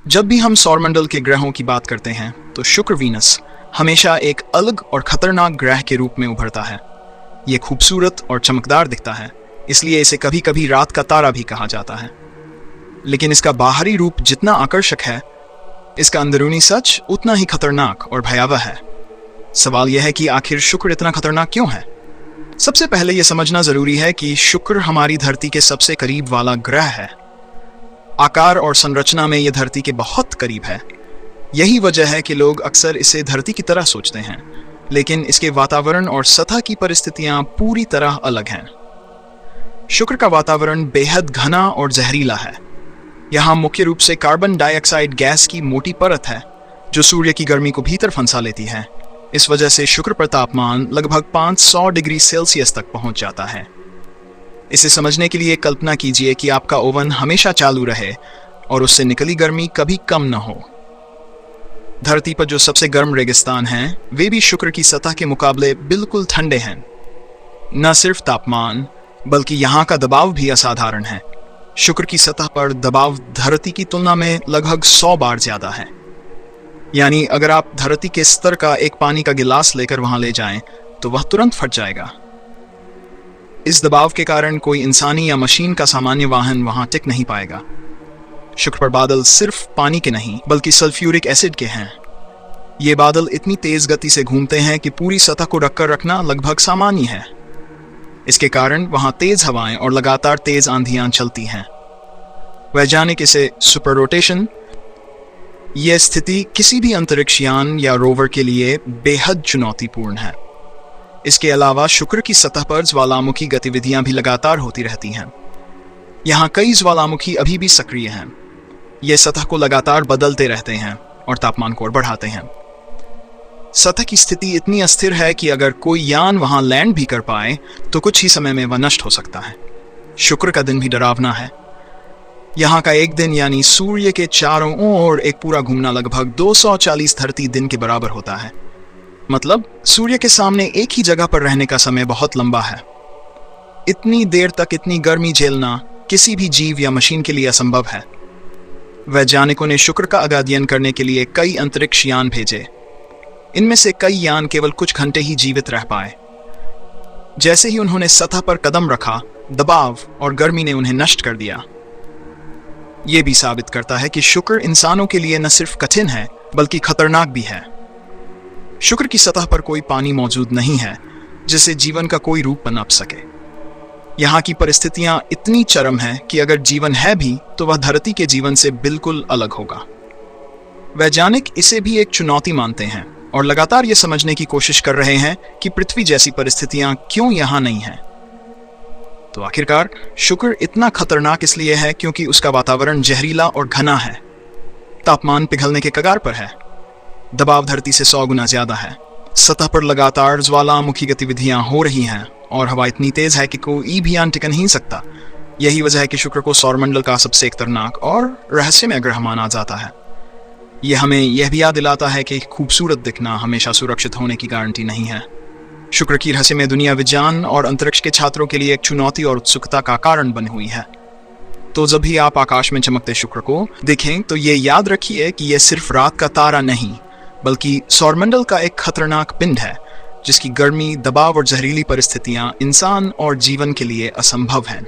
जब भी हम सौरमंडल के ग्रहों की बात करते हैं तो शुक्र वीनस हमेशा एक अलग और खतरनाक ग्रह के रूप में उभरता है। ये खूबसूरत और चमकदार दिखता है, इसलिए इसे कभी कभी रात का तारा भी कहा जाता है। लेकिन इसका बाहरी रूप जितना आकर्षक है, इसका अंदरूनी सच उतना ही खतरनाक और भयावह है। सवाल यह है कि आखिर शुक्र इतना खतरनाक क्यों है। सबसे पहले यह समझना जरूरी है कि शुक्र हमारी धरती के सबसे करीब वाला ग्रह है। आकार और संरचना में यह धरती के बहुत करीब है। यही वजह है कि लोग अक्सर इसे धरती की तरह सोचते हैं, लेकिन इसके वातावरण और सतह की परिस्थितियां पूरी तरह अलग हैं। शुक्र का वातावरण बेहद घना और जहरीला है। यहाँ मुख्य रूप से कार्बन डाइऑक्साइड गैस की मोटी परत है जो सूर्य की गर्मी को भीतर फंसा लेती है। इस वजह से शुक्र पर तापमान लगभग 500 डिग्री सेल्सियस तक पहुंच जाता है। इसे समझने के लिए कल्पना कीजिए कि आपका ओवन हमेशा चालू रहे और उससे निकली गर्मी कभी कम न हो। धरती पर जो सबसे गर्म रेगिस्तान हैं, वे भी शुक्र की सतह के मुकाबले बिल्कुल ठंडे हैं। न सिर्फ तापमान, बल्कि यहाँ का दबाव भी असाधारण है। शुक्र की सतह पर दबाव धरती की तुलना में लगभग 100 बार ज्यादा है। यानी अगर आप धरती के स्तर का एक पानी का गिलास लेकर वहां ले जाएं, तो वह तुरंत फट जाएगा। इस दबाव के कारण कोई इंसानी या मशीन का सामान्य वाहन वहां टिक नहीं पाएगा। शुक्र पर बादल सिर्फ पानी के नहीं, बल्कि सल्फ्यूरिक एसिड के हैं। ये बादल इतनी तेज गति से घूमते हैं कि पूरी सतह को ढककर रखना लगभग सामान्य है। इसके कारण वहां तेज हवाएं और लगातार तेज आंधियां चलती हैं। वैज्ञानिक इसे सुपर रोटेशन, यह स्थिति किसी भी अंतरिक्ष यान या रोवर के लिए बेहद चुनौतीपूर्ण है। इसके अलावा शुक्र की सतह पर ज्वालामुखी गतिविधियां भी लगातार होती रहती हैं। यहाँ कई ज्वालामुखी अभी भी सक्रिय हैं। ये सतह को लगातार बदलते रहते हैं और तापमान को और बढ़ाते हैं। सतह की स्थिति इतनी अस्थिर है कि अगर कोई यान वहां लैंड भी कर पाए तो कुछ ही समय में वह नष्ट हो सकता है। शुक्र का दिन भी डरावना है। यहाँ का एक दिन यानी सूर्य के चारों ओर एक पूरा घूमना लगभग 240 धरती दिन के बराबर होता है। मतलब सूर्य के सामने एक ही जगह पर रहने का समय बहुत लंबा है। इतनी देर तक इतनी गर्मी झेलना किसी भी जीव या मशीन के लिए असंभव है। वैज्ञानिकों ने शुक्र का अध्ययन करने के लिए कई अंतरिक्ष यान भेजे। इनमें से कई यान केवल कुछ घंटे ही जीवित रह पाए। जैसे ही उन्होंने सतह पर कदम रखा, दबाव और गर्मी ने उन्हें नष्ट कर दिया। यह भी साबित करता है कि शुक्र इंसानों के लिए न सिर्फ कठिन है, बल्कि खतरनाक भी है। शुक्र की सतह पर कोई पानी मौजूद नहीं है जिससे जीवन का कोई रूप पनप सके। यहाँ की परिस्थितियां इतनी चरम हैं कि अगर जीवन है भी तो वह धरती के जीवन से बिल्कुल अलग होगा। वैज्ञानिक इसे भी एक चुनौती मानते हैं और लगातार ये समझने की कोशिश कर रहे हैं कि पृथ्वी जैसी परिस्थितियां क्यों यहाँ नहीं हैं। तो आखिरकार शुक्र इतना खतरनाक इसलिए है क्योंकि उसका वातावरण जहरीला और घना है। तापमान पिघलने के कगार पर है। दबाव धरती से 100 गुना ज्यादा है। सतह पर लगातार ज्वालामुखी गतिविधियां हो रही हैं और हवा इतनी तेज है कि कोई भी यान टिक नहीं सकता। यही वजह है कि शुक्र को सौरमंडल का सबसे खतरनाक और रहस्यमय ग्रह माना जाता है। यह हमें यह भी याद दिलाता है कि खूबसूरत दिखना हमेशा सुरक्षित होने की गारंटी नहीं है। शुक्र की रहस्यमय दुनिया विज्ञान और अंतरिक्ष के छात्रों के लिए एक चुनौती और उत्सुकता का कारण बनी हुई है। तो जब भी आप आकाश में चमकते शुक्र को देखें तो ये याद रखिए कि यह सिर्फ रात का तारा नहीं, बल्कि सौरमंडल का एक खतरनाक पिंड है जिसकी गर्मी, दबाव और जहरीली परिस्थितियां इंसान और जीवन के लिए असंभव हैं।